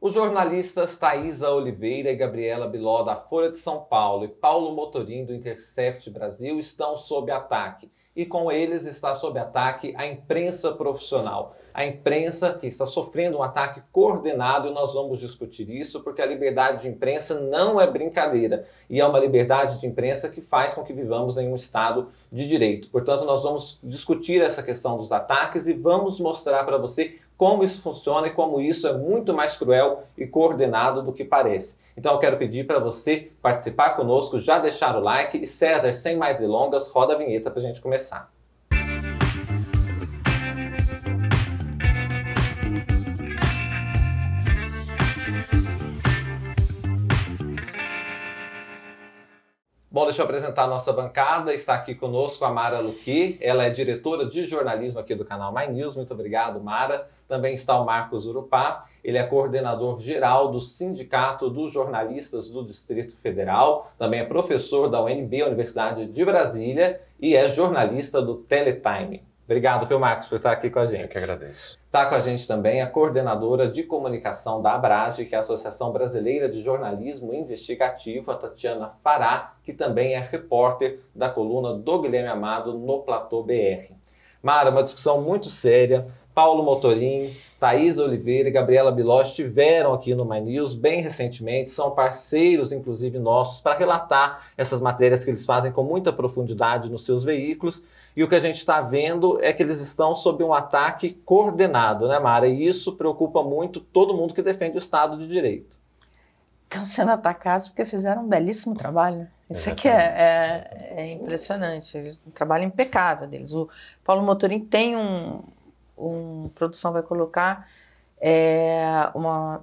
Os jornalistas Thaisa Oliveira e Gabriela Biló, da Folha de São Paulo, e Paulo Motorim, do Intercept Brasil, estão sob ataque. E com eles está sob ataque a imprensa profissional. A imprensa que está sofrendo um ataque coordenado, e nós vamos discutir isso, porque a liberdade de imprensa não é brincadeira. E é uma liberdade de imprensa que faz com que vivamos em um Estado de direito. Portanto, nós vamos discutir essa questão dos ataques e vamos mostrar para você como isso funciona e como isso é muito mais cruel e coordenado do que parece. Então eu quero pedir para você participar conosco, já deixar o like e César, sem mais delongas, roda a vinheta para a gente começar. Bom, deixa eu apresentar a nossa bancada. Está aqui conosco a Mara Luque. Ela é diretora de jornalismo aqui do canal My News. Muito obrigado, Mara. Também está o Marcos Urupá. Ele é coordenador geral do Sindicato dos Jornalistas do Distrito Federal. Também é professor da UNB, Universidade de Brasília, e é jornalista do Teletime. Obrigado, viu, Marcos, por estar aqui com a gente. Eu que agradeço. Está com a gente também a coordenadora de comunicação da Abrage, que é a Associação Brasileira de Jornalismo Investigativo, a Tatiana Fará, que também é repórter da coluna do Guilherme Amado no Platô BR. Mara, uma discussão muito séria. Paulo Motorim, Thaisa Oliveira e Gabriela Biló estiveram aqui no My News bem recentemente, são parceiros, inclusive nossos, para relatar essas matérias que eles fazem com muita profundidade nos seus veículos. E o que a gente está vendo é que eles estão sob um ataque coordenado, né, Mara? E isso preocupa muito todo mundo que defende o Estado de Direito. Estão sendo atacados porque fizeram um belíssimo trabalho. Isso aqui é impressionante, um trabalho impecável deles. O Paulo Motorim tem produção vai colocar uma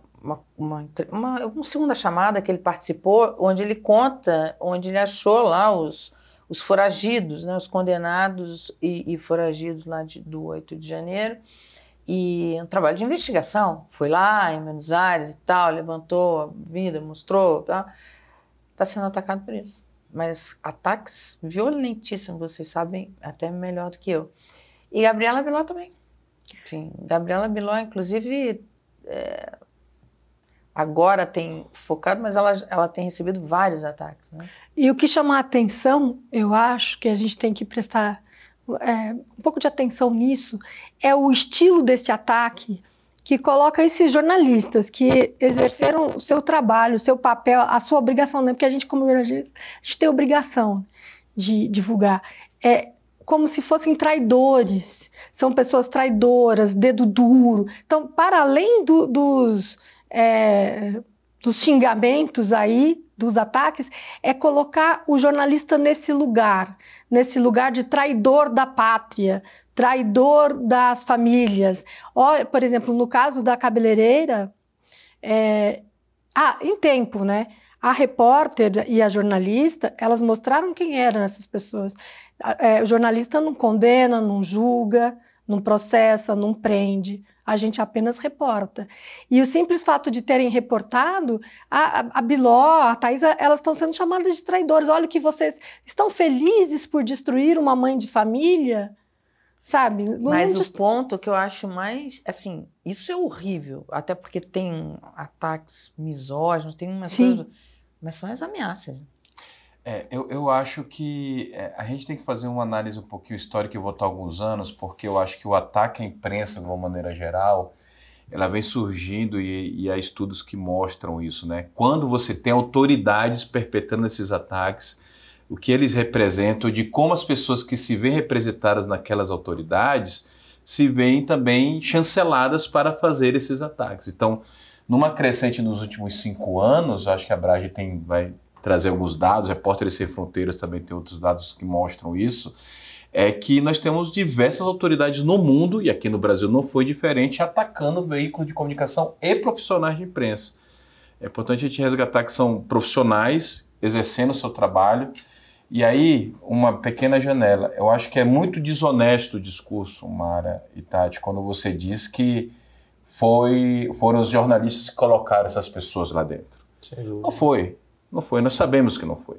segunda chamada que ele participou, onde ele conta, onde ele achou lá os foragidos, né, os condenados e foragidos lá do 8 de janeiro, e um trabalho de investigação, foi lá em Buenos Aires e tal, levantou a vida, mostrou, está sendo atacado por isso. Mas ataques violentíssimos, vocês sabem até melhor do que eu. E Gabriela Biló também. Enfim, Gabriela Biló, inclusive, agora tem focado, mas ela tem recebido vários ataques, né? E o que chama a atenção, eu acho que a gente tem que prestar um pouco de atenção nisso, é o estilo desse ataque que coloca esses jornalistas que exerceram o seu trabalho, o seu papel, a sua obrigação, né? Porque a gente, como jornalista, a gente tem a obrigação de divulgar. Como se fossem traidores, são pessoas traidoras, dedo duro. Então, para além dos xingamentos aí, dos ataques, é colocar o jornalista nesse lugar de traidor da pátria, traidor das famílias. Por exemplo, no caso da cabeleireira, em tempo, né? A repórter e a jornalista, elas mostraram quem eram essas pessoas. O jornalista não condena, não julga, não processa, não prende. A gente apenas reporta. E o simples fato de terem reportado, a Biló, a Thaisa, elas estão sendo chamadas de traidores. Olha que vocês estão felizes por destruir uma mãe de família, sabe? Mas o ponto que eu acho mais, assim, isso é horrível, até porque tem ataques misóginos, tem umas coisas, mas são as ameaças. Eu acho que a gente tem que fazer uma análise um pouquinho histórica e voltar alguns anos, porque eu acho que o ataque à imprensa, de uma maneira geral, ela vem surgindo e há estudos que mostram isso, né? Quando você tem autoridades perpetrando esses ataques, o que eles representam, de como as pessoas que se veem representadas naquelas autoridades se veem também chanceladas para fazer esses ataques. Então, numa crescente nos últimos 5 anos, acho que a Abrage vai trazer alguns dados, Repórteres Sem Fronteiras também tem outros dados que mostram isso, é que nós temos diversas autoridades no mundo, e aqui no Brasil não foi diferente, atacando veículos de comunicação e profissionais de imprensa. É importante a gente resgatar que são profissionais exercendo o seu trabalho, e aí uma pequena janela. Eu acho que é muito desonesto o discurso, Mara e Tati, quando você diz que foram os jornalistas que colocaram essas pessoas lá dentro. Não foi. Não foi, nós sabemos que não foi.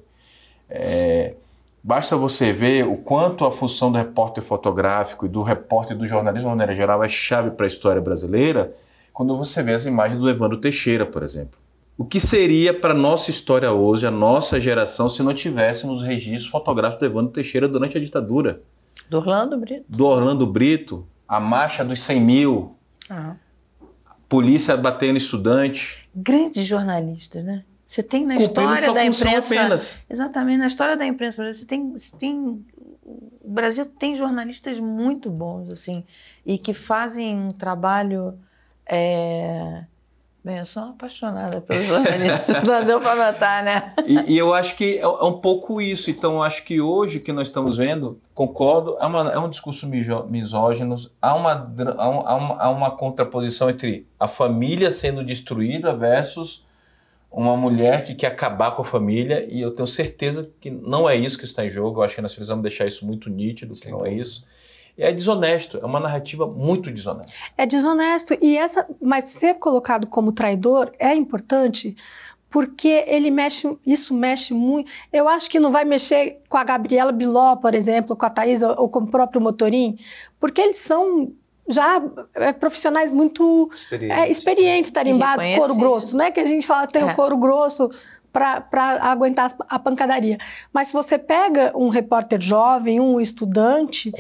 Basta você ver o quanto a função do repórter fotográfico e do repórter do jornalismo, de maneira geral, é chave para a história brasileira. quando você vê as imagens do Evandro Teixeira, por exemplo. O que seria para a nossa história hoje, a nossa geração, se não tivéssemos registros fotográficos do Evandro Teixeira durante a ditadura? Do Orlando Brito. Do Orlando Brito, a marcha dos 100 mil, polícia batendo estudante. Grandes jornalistas, né? Você tem na Cumprindo história sua da função imprensa... apenas. Exatamente, na história da imprensa, o Brasil tem jornalistas muito bons, assim, e que fazem um trabalho... Bem, eu sou apaixonada pelo jornalismo, não deu para notar, né? E eu acho que é um pouco isso. Então, eu acho que hoje que nós estamos vendo, concordo, é um discurso misógino, há uma contraposição entre a família sendo destruída versus uma mulher que quer acabar com a família, e eu tenho certeza que não é isso que está em jogo. Eu acho que nós precisamos deixar isso muito nítido, que não é isso. É desonesto, é uma narrativa muito desonesta. É desonesto, mas ser colocado como traidor é importante porque isso mexe muito. Eu acho que não vai mexer com a Gabriela Biló, por exemplo, com a Thaís ou com o próprio Motorim, porque eles são já profissionais muito experientes, tarimbados, couro grosso, né? Que a gente fala tem o couro grosso para aguentar a pancadaria. Mas se você pega um repórter jovem, um estudante,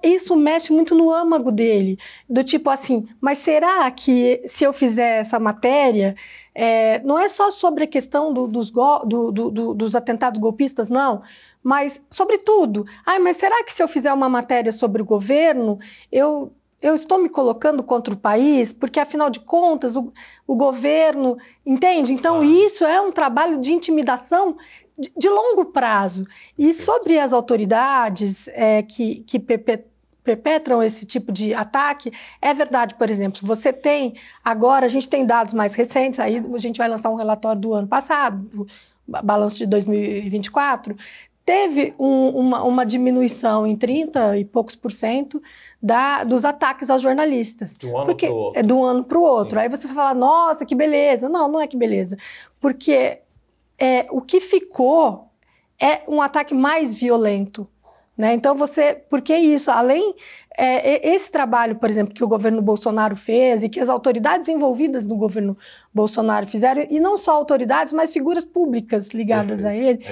isso mexe muito no âmago dele, do tipo assim, mas será que se eu fizer essa matéria, não é só sobre a questão dos atentados golpistas, não, mas sobre tudo. Mas será que se eu fizer uma matéria sobre o governo, eu estou me colocando contra o país, porque, afinal de contas, o governo... Entende? Então, isso é um trabalho de intimidação de longo prazo. E sobre as autoridades que perpetram esse tipo de ataque, é verdade, por exemplo, agora a gente tem dados mais recentes, aí a gente vai lançar um relatório do ano passado, balanço de 2024, teve uma diminuição em 30 e poucos % dos ataques aos jornalistas. De um ano para o outro. É de um ano para o outro. Sim. Aí você vai falar, nossa, que beleza. Não é que beleza. Porque o que ficou é um ataque mais violento. Né? Então, porque isso, além... esse trabalho, por exemplo, que o governo Bolsonaro fez e que as autoridades envolvidas no governo Bolsonaro fizeram, e não só autoridades, mas figuras públicas ligadas a ele,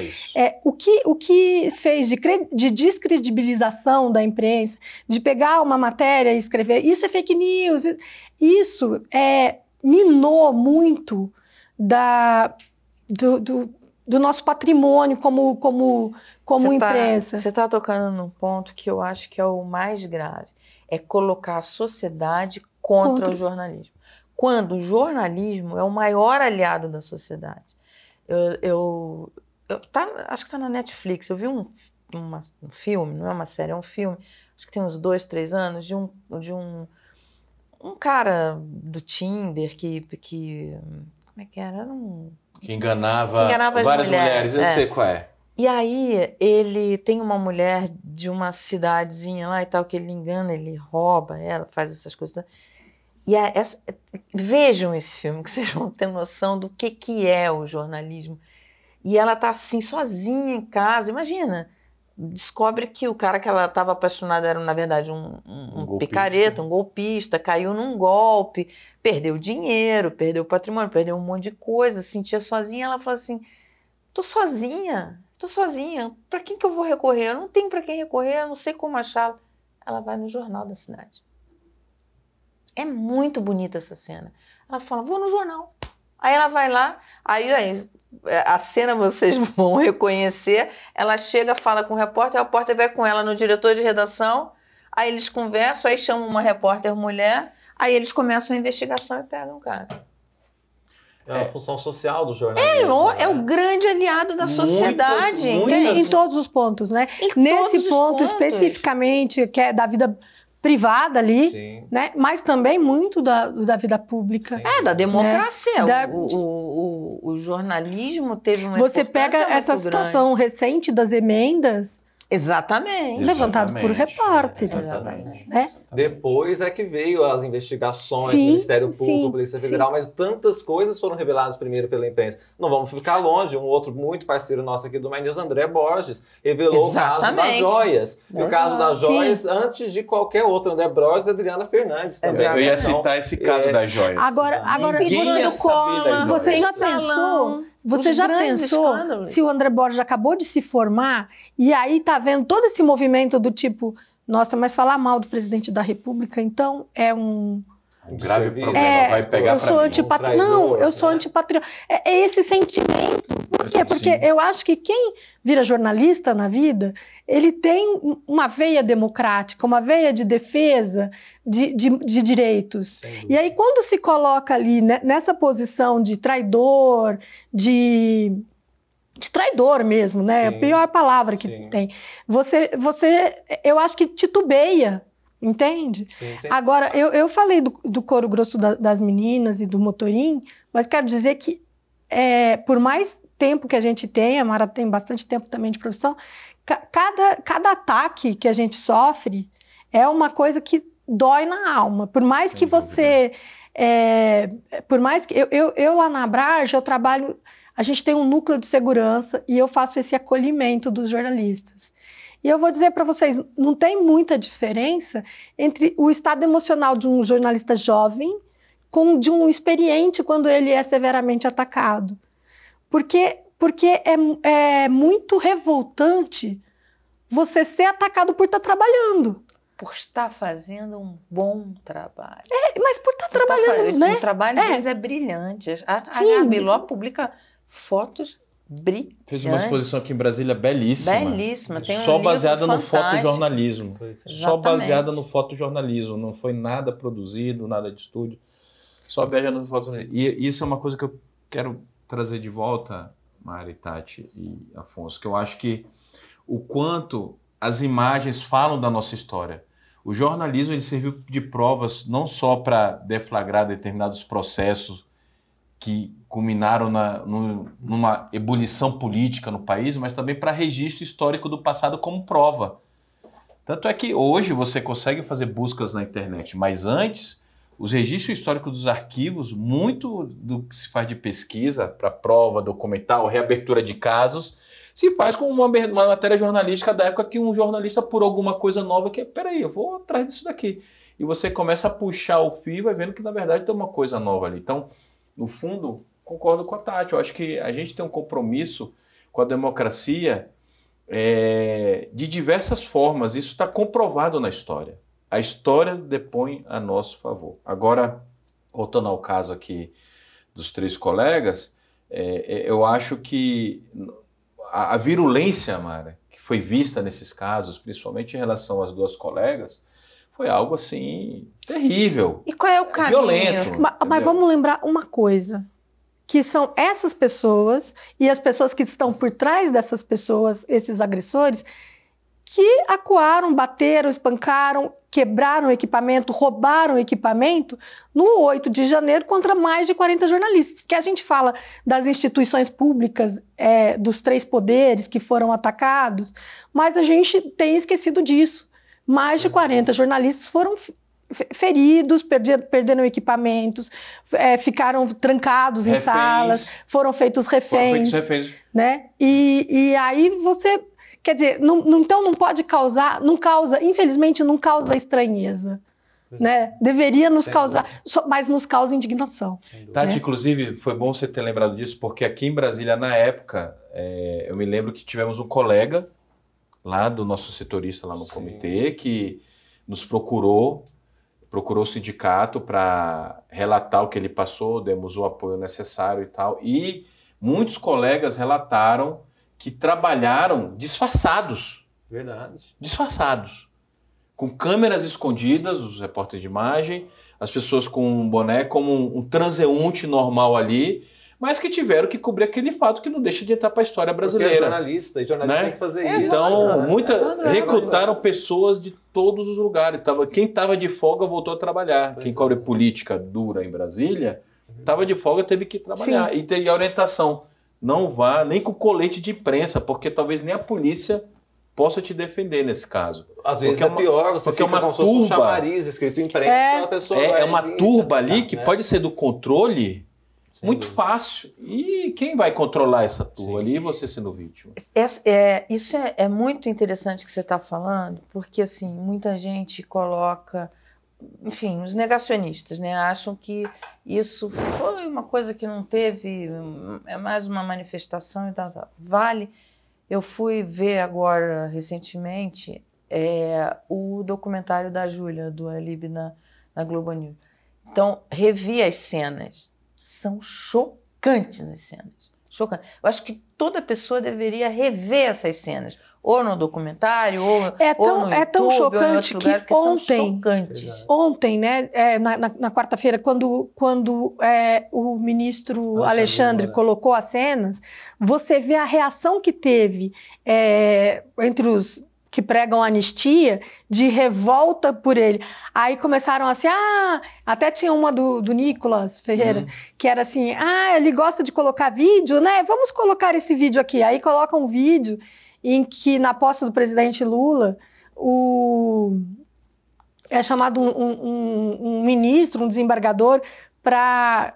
o que fez de descredibilização da imprensa, de pegar uma matéria e escrever, isso é fake news, isso minou muito do nosso patrimônio como imprensa. Você está tocando num ponto que eu acho que é o mais grave. É colocar a sociedade contra o jornalismo. Quando o jornalismo é o maior aliado da sociedade. Acho que está na Netflix. Eu vi um filme, não é uma série, é um filme, acho que tem uns 2, 3 anos, de um cara do Tinder que como é que era? Que enganava várias mulheres. Eu sei qual é. E aí ele tem uma mulher de uma cidadezinha lá e tal, que ele engana, ele rouba ela, faz essas coisas. E vejam esse filme, que vocês vão ter noção do que é o jornalismo. E ela tá assim, sozinha em casa, imagina. Descobre que o cara que ela estava apaixonada era, na verdade, um picareta, um golpista, caiu num golpe, perdeu dinheiro, perdeu patrimônio, perdeu um monte de coisa, se sentia sozinha. Ela falou assim, tô sozinha, para quem que eu vou recorrer? Eu não tenho para quem recorrer, eu não sei como achá-la. Ela vai no jornal da cidade. É muito bonita essa cena. Ela fala, vou no jornal. Aí ela vai lá, aí a cena vocês vão reconhecer, ela chega, fala com o repórter vai com ela no diretor de redação, aí eles conversam, aí chamam uma repórter mulher, aí eles começam a investigação e pegam o cara. É a função social do jornalismo. É o grande aliado da sociedade. Em todos os pontos, né? Nesse ponto especificamente, que é da vida privada ali, né? Mas também muito da vida pública. Da democracia. Né? O jornalismo teve uma Você pega essa situação recente das emendas, Exatamente. Levantado por repórteres. Exatamente. Né? Depois é que veio as investigações, Sim, Ministério Público, sim, Polícia sim. Federal, mas tantas coisas foram reveladas primeiro pela imprensa. Não vamos ficar longe, um outro muito parceiro nosso aqui do My News, André Borges, revelou Exatamente. o caso das joias. E o caso das Sim. joias, antes de qualquer outro, André Borges e Adriana Fernandes também. Exato. Eu ia Então, citar esse caso das joias. Agora Ninguém ia saber das joias. você já Salão, pensou? Você os já grandes pensou escândalos. se o André Borges acabou de se formar e aí tá vendo todo esse movimento do tipo, nossa, mas falar mal do presidente da República, então é um grave problema, É, vai pegar eu pra sou mim. antipatriota. traidor, Não, eu sou né? antipatriota. É esse sentimento. Por quê? Porque Sim. eu acho que quem vira jornalista na vida, ele tem uma veia democrática, uma veia de defesa de direitos. E aí, quando se coloca ali nessa posição de traidor, de traidor mesmo, né? Sim. A pior palavra que Sim. tem. Eu acho que titubeia, entende? Sim, sim. Agora, eu falei do couro grosso das meninas e do motorim, mas quero dizer que por mais tempo que a gente tem, a Mara tem bastante tempo também de profissão, cada ataque que a gente sofre é uma coisa que dói na alma. Por mais que você... por mais que... Eu lá na Abrage, eu trabalho... A gente tem um núcleo de segurança e eu faço esse acolhimento dos jornalistas. E eu vou dizer para vocês, não tem muita diferença entre o estado emocional de um jornalista jovem com de um experiente quando ele é severamente atacado. Porque é muito revoltante você ser atacado por estar trabalhando. Por estar fazendo um bom trabalho. Mas por estar trabalhando, né? O trabalho deles é brilhante. A Sim. Gabiló publica fotos brilhantes. Fez uma exposição aqui em Brasília belíssima. Belíssima. Tem um Só livro baseada no fantástico. fotojornalismo. Só Exatamente. baseada no fotojornalismo. Não foi nada produzido, nada de estúdio. Só baseada no fotojornalismo. E isso é uma coisa que eu quero trazer de volta, Mari, Tati e Afonso, que eu acho que o quanto as imagens falam da nossa história. O jornalismo ele serviu de provas não só para deflagrar determinados processos que culminaram numa ebulição política no país, mas também para registro histórico do passado como prova. Tanto é que hoje você consegue fazer buscas na internet, mas antes, os registros históricos dos arquivos, muito do que se faz de pesquisa para prova, documental, reabertura de casos, se faz com uma matéria jornalística da época que um jornalista por alguma coisa nova que, peraí, eu vou atrás disso daqui. E você começa a puxar o fio e vai vendo que na verdade tem uma coisa nova ali. Então, no fundo, concordo com a Tati. Eu acho que a gente tem um compromisso com a democracia de diversas formas. Isso está comprovado na história. A história depõe a nosso favor. Agora, voltando ao caso aqui dos 3 colegas, eu acho que a virulência, Mara, que foi vista nesses casos, principalmente em relação às 2 colegas, foi algo assim terrível. E qual é o caminho? Violento. Mas vamos lembrar uma coisa, que são essas pessoas e as pessoas que estão por trás dessas pessoas, esses agressores, que acuaram, bateram, espancaram, quebraram o equipamento, roubaram o equipamento no 8 de janeiro contra mais de 40 jornalistas. Que a gente fala das instituições públicas, dos 3 poderes que foram atacados, mas a gente tem esquecido disso. Mais de 40 jornalistas foram feridos, perderam equipamentos, ficaram trancados em salas, foram feitos reféns. Né? E aí você... Quer dizer, então não pode causar, infelizmente não causa estranheza. Né? Deveria nos causar, mas nos causa indignação. Tati, né? Inclusive, foi bom você ter lembrado disso, porque aqui em Brasília, na época, eu me lembro que tivemos um colega lá do nosso setorista lá no comitê, que nos procurou o sindicato para relatar o que ele passou, demos o apoio necessário e tal, e muitos colegas relataram que trabalharam disfarçados. Verdade. Disfarçados. Com câmeras escondidas, os repórteres de imagem, as pessoas com um boné como um transeunte normal ali, mas que tiveram que cobrir aquele fato que não deixa de entrar para a história brasileira. Porque é jornalista, e jornalista tem que fazer isso. Então, recrutaram pessoas de todos os lugares. Quem estava de folga voltou a trabalhar. Quem cobre política dura em Brasília, estava de folga, teve que trabalhar. Sim. E teve a orientação. Não vá nem com colete de imprensa, porque talvez nem a polícia possa te defender nesse caso. Às vezes é pior, você fica uma como se fosse um chamariz escrito em imprensa, a pessoa é uma turba ali né? que pode ser do controle muito dúvida. fácil. E quem vai controlar essa turma ali? Você sendo vítima. Isso é muito interessante que você está falando, porque assim, muita gente coloca, enfim, os negacionistas, né, acham que isso foi uma coisa que não teve, é mais uma manifestação e tal. Vale. Eu fui ver agora, recentemente, o documentário da Júlia, do Alib na Globo News. Então, revi as cenas. São chocantes as cenas. Chocantes. Eu acho que toda pessoa deveria rever essas cenas. Ou no documentário, ou no YouTube, é tão chocante ou em outro lugar, que ontem, né, na quarta-feira, quando o ministro Alexandre colocou as cenas, você vê a reação que teve entre os que pregam anistia, de revolta por ele. Aí começaram assim, até tinha uma do Nicolas Ferreira, que era assim, ele gosta de colocar vídeo, né? Vamos colocar esse vídeo aqui. Aí coloca um vídeo em que, na posse do presidente Lula, é chamado um ministro, um desembargador, para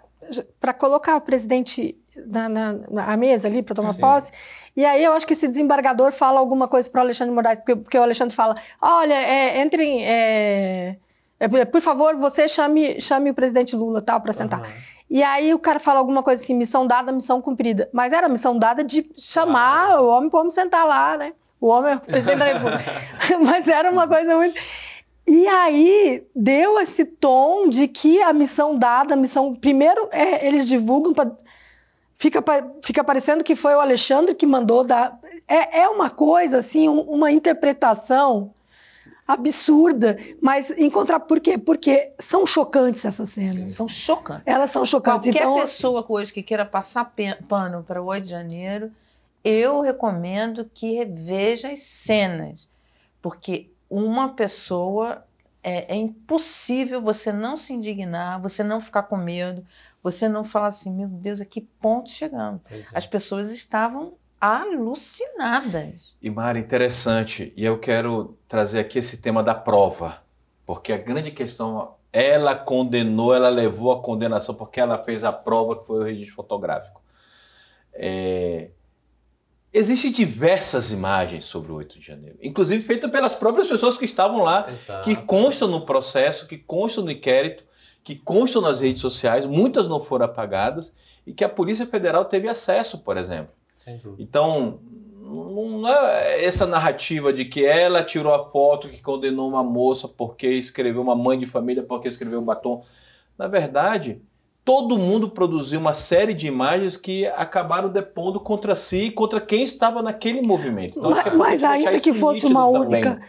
colocar o presidente na mesa ali, para tomar posse. E aí eu acho que esse desembargador fala alguma coisa para o Alexandre de Moraes, porque o Alexandre fala, olha, entrem, por favor, você chame o presidente Lula, tal, para sentar. E aí o cara fala alguma coisa assim, missão dada, missão cumprida. Mas era a missão dada de chamar o homem para o homem sentar lá, né? O homem é o presidente da República. Mas era uma coisa muito... E aí deu esse tom de que a missão dada, primeiro eles divulgam, fica parecendo que foi o Alexandre que mandou dar. É uma coisa assim, uma interpretação absurda, mas por quê? Porque são chocantes essas cenas. São chocantes. Elas são chocantes. Qualquer pessoa hoje que queira passar pano para o 8 de janeiro, eu recomendo que reveja as cenas, porque uma pessoa é impossível você não se indignar, você não ficar com medo, você não falar assim, meu Deus, a que ponto chegamos? As pessoas estavam alucinadas. E Mari, interessante, e eu quero trazer aqui esse tema da prova, porque a grande questão, ela condenou, ela levou a condenação, porque ela fez a prova que foi o registro fotográfico. Existem diversas imagens sobre o 8 de janeiro, inclusive feitas pelas próprias pessoas que estavam lá, que constam no processo, que constam no inquérito, que constam nas redes sociais, muitas não foram apagadas, e que a Polícia Federal teve acesso, por exemplo. Então, não é essa narrativa de que ela tirou a foto que condenou uma moça porque escreveu, uma mãe de família porque escreveu um batom. Na verdade, todo mundo produziu uma série de imagens que acabaram depondo contra si e contra quem estava naquele movimento. Então, mas ainda que fosse uma única,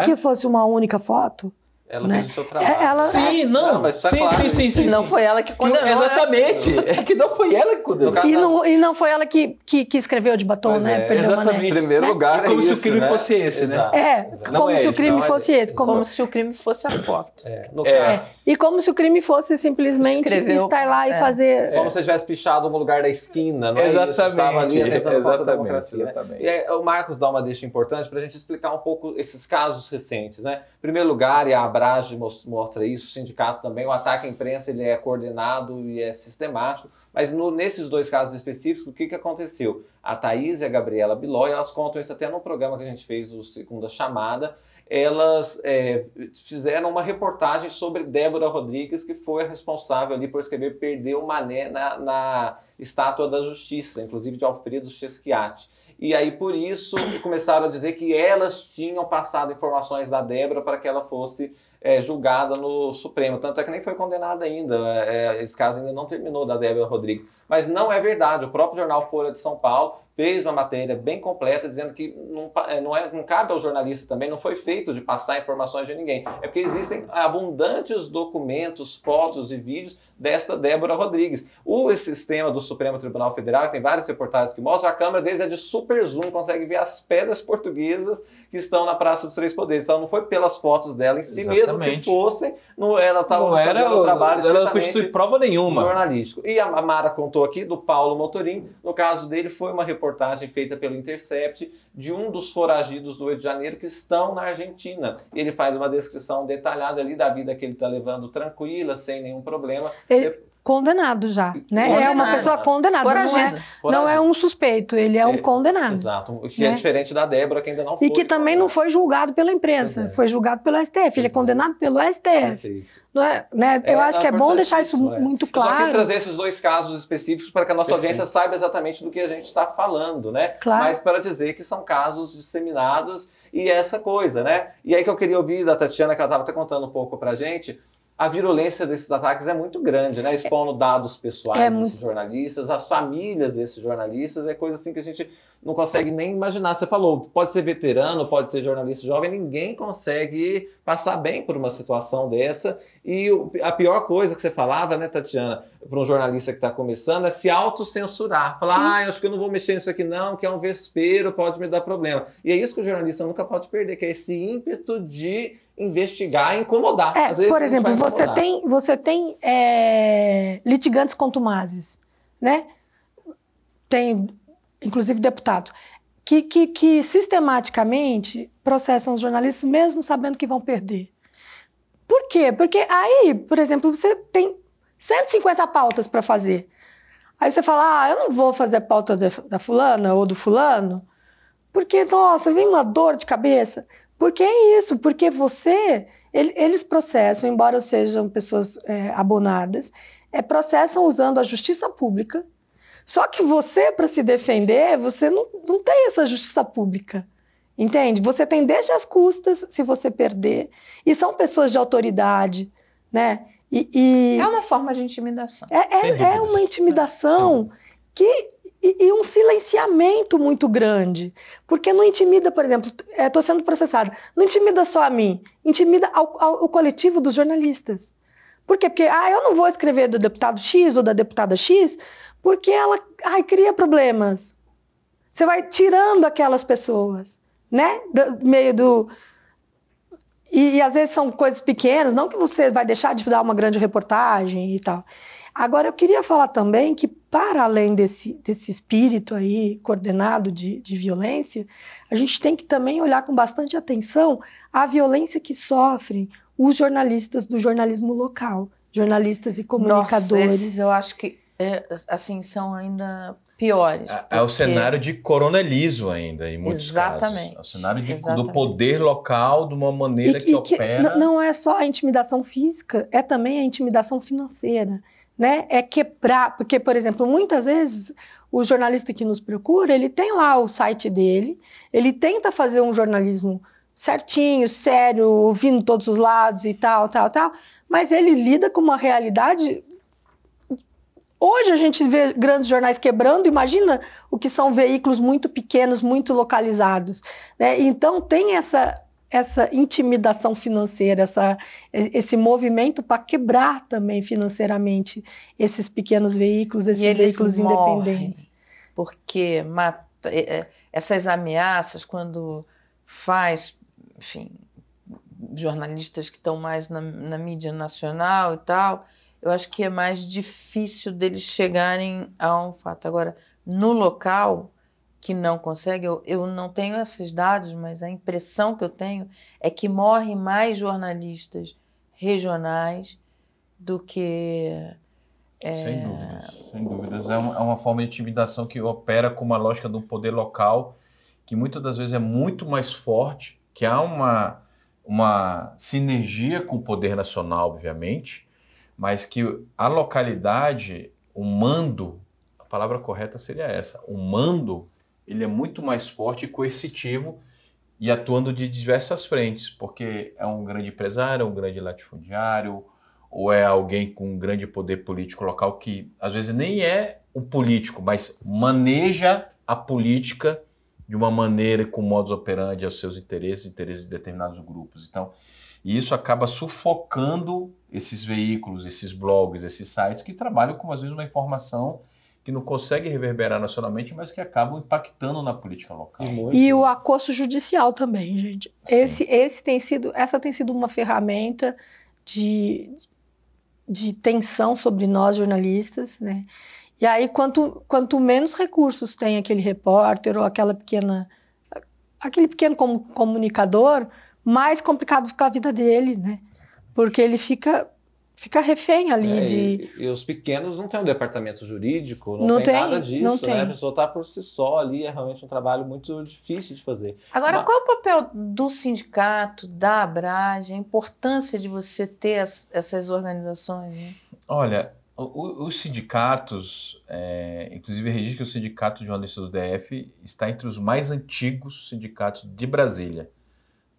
que fosse uma única foto, ela né? fez o seu trabalho. Sim. Não foi ela que condenou. Exatamente. É que não foi ela que condenou. E não foi ela que escreveu de batom, né? Exatamente. Em primeiro lugar, como se o crime fosse esse, né? Como se o crime fosse esse. Como se o crime fosse a foto. E como se o crime fosse simplesmente estar lá e fazer... Como se tivesse pichado no lugar da esquina, não é exatamente, isso? Estava ali tentando fazer a democracia. Exatamente. E o Marcos dá uma deixa importante para a gente explicar um pouco esses casos recentes, né? Em primeiro lugar, e a Abrage mostra isso, o sindicato também, o ataque à imprensa ele é coordenado e é sistemático, mas nesses dois casos específicos, o que aconteceu? A Thaís e a Gabriela Biló, elas contam isso até no programa que a gente fez, o Segunda Chamada, elas fizeram uma reportagem sobre Débora Rodrigues, que foi a responsável ali por escrever Perdeu Mané na Estátua da Justiça, inclusive de Alfredo Cheschiatti. E aí, por isso, começaram a dizer que elas tinham passado informações da Débora para que ela fosse julgada no Supremo. Tanto é que nem foi condenada ainda. Esse caso ainda não terminou da Débora Rodrigues. Mas não é verdade. O próprio jornal Folha de São Paulo fez uma matéria bem completa dizendo que não cabe ao jornalista também, não foi feito de passar informações de ninguém. É porque existem abundantes documentos, fotos e vídeos desta Débora Rodrigues. O sistema do Supremo Tribunal Federal, que tem várias reportagens que mostram, a câmera deles é de super zoom, consegue ver as pedras portuguesas que estão na Praça dos Três Poderes. Então não foi pelas fotos dela em si mesmo mesmo que fossem, ela estava fazendo um trabalho ela não constitui prova nenhuma. Jornalístico. E a Mara contou aqui do Paulo Motorim, no caso dele foi uma reportagem feita pelo Intercept de um dos foragidos do Rio de Janeiro que estão na Argentina. Ele faz uma descrição detalhada ali da vida que ele está levando tranquila, sem nenhum problema. Condenado já, né? Condenado. É uma pessoa condenada, não é um suspeito, ele é um condenado. Exato, o que é diferente da Débora, que ainda não foi. E que também não foi julgado pela imprensa, foi julgado pelo STF, ele é condenado pelo STF. Não é, né? Eu acho que é bom deixar isso muito claro. Eu só quis trazer esses dois casos específicos para que a nossa audiência saiba exatamente do que a gente está falando, né? Claro. Mas para dizer que são casos disseminados e essa coisa, né? E aí que eu queria ouvir da Tatiana, que ela estava até contando um pouco para a gente. A virulência desses ataques é muito grande, né? Expondo dados pessoais desses jornalistas, as famílias desses jornalistas, é coisa assim que a gente não consegue nem imaginar. Você falou, pode ser veterano, pode ser jornalista jovem, ninguém consegue passar bem por uma situação dessa. E a pior coisa que você falava, né, Tatiana, para um jornalista que está começando, é se autocensurar. Falar, acho que eu não vou mexer nisso aqui não, que é um vespeiro, pode me dar problema. E é isso que o jornalista nunca pode perder, que é esse ímpeto de investigar e incomodar. Às vezes, por exemplo, você tem litigantes contumazes, né? Tem, inclusive, deputados, que sistematicamente processam os jornalistas mesmo sabendo que vão perder. Por quê? Porque aí, por exemplo, você tem 150 pautas para fazer. Aí você fala, eu não vou fazer a pauta da fulana ou do fulano, porque, nossa, vem uma dor de cabeça. Porque é isso, porque eles processam, embora sejam pessoas abonadas, processam usando a justiça pública, só que você, para se defender, você não tem essa justiça pública, entende? Você tem desde as custas, se você perder, e são pessoas de autoridade, né? É uma forma de intimidação. É uma intimidação e um silenciamento muito grande, porque não intimida, por exemplo, estou sendo processada, não intimida só a mim, intimida ao coletivo dos jornalistas. Por quê? Porque eu não vou escrever do deputado X ou da deputada X, porque ela cria problemas. Você vai tirando aquelas pessoas, né? Do meio do... E às vezes são coisas pequenas, não que você vai deixar de dar uma grande reportagem e tal. Agora, eu queria falar também que, para além desse espírito aí coordenado de violência, a gente tem que também olhar com bastante atenção a violência que sofrem os jornalistas do jornalismo local, jornalistas e comunicadores. Nossa, esses eu acho que assim, são ainda piores. É o cenário de coronelismo ainda, em muitos casos. É o cenário do poder local, de uma maneira que opera... Não é só a intimidação física, é também a intimidação financeira. Né? É quebrar, porque, por exemplo, muitas vezes o jornalista que nos procura, ele tem lá o site dele, ele tenta fazer um jornalismo certinho, sério, ouvindo todos os lados e tal, mas ele lida com uma realidade... Hoje a gente vê grandes jornais quebrando, imagina o que são veículos muito pequenos, muito localizados, né? Então tem essa intimidação financeira, esse movimento para quebrar também financeiramente esses pequenos veículos, esses veículos independentes. Porque essas ameaças, quando enfim, jornalistas que estão mais na mídia nacional e tal, eu acho que é mais difícil deles chegarem a um fato. Agora, no local... que não consegue, eu não tenho esses dados, mas a impressão que eu tenho é que morrem mais jornalistas regionais do que... Sem dúvidas. É uma forma de intimidação que opera com uma lógica do poder local, que muitas das vezes é muito mais forte, que há uma sinergia com o poder nacional, obviamente, mas que a localidade, o mando, a palavra correta seria essa, o mando, ele é muito mais forte e coercitivo e atuando de diversas frentes, porque é um grande empresário, um grande latifundiário, ou é alguém com um grande poder político local que, às vezes, nem é um político, mas maneja a política de uma maneira com modus operandi aos seus interesses de determinados grupos. Então, e isso acaba sufocando esses veículos, esses blogs, esses sites que trabalham com, às vezes, uma informação que que não conseguem reverberar nacionalmente, mas que acabam impactando na política local. E o acosso judicial também, gente. Sim. Essa tem sido uma ferramenta de tensão sobre nós, jornalistas, né? E aí, quanto menos recursos tem aquele repórter ou aquele pequeno comunicador, mais complicado fica a vida dele, né? Porque ele fica refém ali E os pequenos não têm um departamento jurídico, não tem nada disso, não né? tem. A pessoa está por si só ali, é realmente um trabalho muito difícil de fazer. Agora, qual é o papel do sindicato, da Abrage, a importância de você ter essas organizações, né? Olha, os sindicatos, inclusive registro que o Sindicato de Jornalistas do DF está entre os mais antigos sindicatos de Brasília.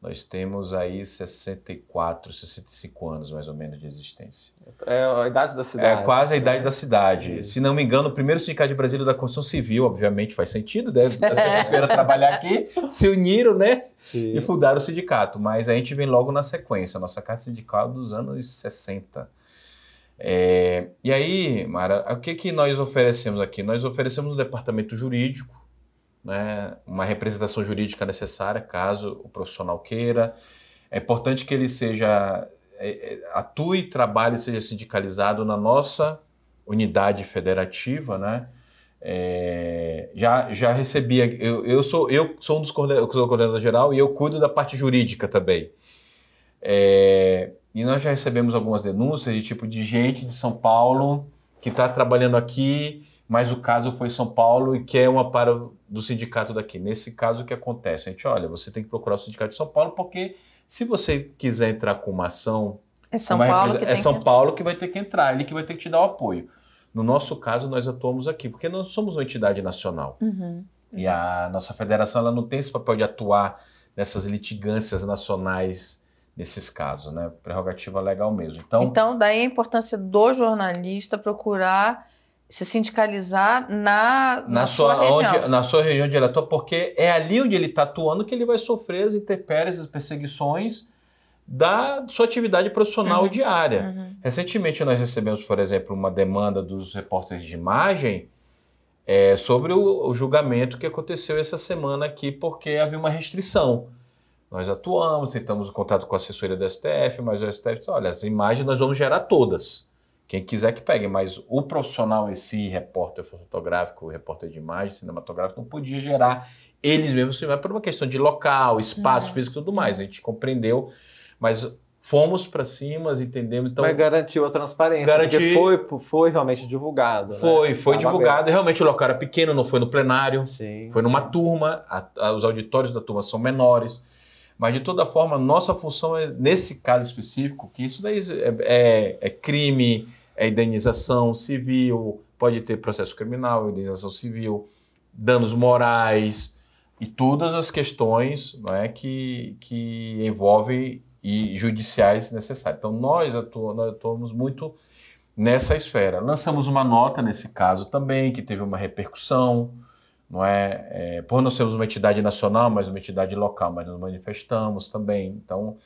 Nós temos aí 64, 65 anos, mais ou menos, de existência. É a idade da cidade. É quase a idade da cidade. Se não me engano, o primeiro sindicato de Brasília da Construção Civil, obviamente, faz sentido, né? As pessoas que vieram trabalhar aqui se uniram, né? Sim. E fundaram o sindicato. Mas a gente vem logo na sequência, a nossa carta sindical dos anos 60. E aí, Mara, o que nós oferecemos aqui? Nós oferecemos um departamento jurídico, né, uma representação jurídica necessária, caso o profissional queira. É importante que ele atue, trabalhe, seja sindicalizado na nossa unidade federativa, né? Já recebia, eu sou um dos coordenador geral e eu cuido da parte jurídica também. E nós já recebemos algumas denúncias de gente de São Paulo que está trabalhando aqui, mas o caso foi São Paulo e quer um amparo do sindicato daqui. Nesse caso, o que acontece? A gente, olha, você tem que procurar o sindicato de São Paulo, porque se você quiser entrar com uma ação... É São Paulo que vai ter que entrar, ele que vai ter que te dar o apoio. No nosso caso, nós atuamos aqui, porque nós somos uma entidade nacional. E a nossa federação ela não tem esse papel de atuar nessas litigâncias nacionais nesses casos, né? Prerrogativa legal mesmo. Então, daí a importância do jornalista procurar se sindicalizar na sua região. Na sua região de ele atua, porque é ali onde ele está atuando que ele vai sofrer as intempéries, as perseguições da sua atividade profissional diária. Recentemente nós recebemos, por exemplo, uma demanda dos repórteres de imagem sobre o julgamento que aconteceu essa semana aqui, porque havia uma restrição. Nós atuamos, tentamos o contato com a assessoria do STF, mas o STF disse, olha, as imagens nós vamos gerar todas. Quem quiser que pegue, mas o profissional em si, repórter fotográfico, repórter de imagem, cinematográfico, não podia gerar eles mesmos, por uma questão de local, espaço físico e tudo mais. A gente compreendeu, mas fomos para cima, entendemos. Então, mas garantiu a transparência, porque foi realmente divulgado. Foi divulgado, e realmente o local era pequeno, não foi no plenário, foi numa turma, os auditórios da turma são menores. Mas, de toda forma, nossa função é, nesse caso específico, que isso daí é crime, é indenização civil, pode ter processo criminal, indenização civil, danos morais e todas as questões, não é, que envolvem e judiciais necessárias. Então, nós atuamos muito nessa esfera. Lançamos uma nota nesse caso também, que teve uma repercussão, não é? Por nós sermos uma entidade nacional, mas uma entidade local, mas nos manifestamos também. Então,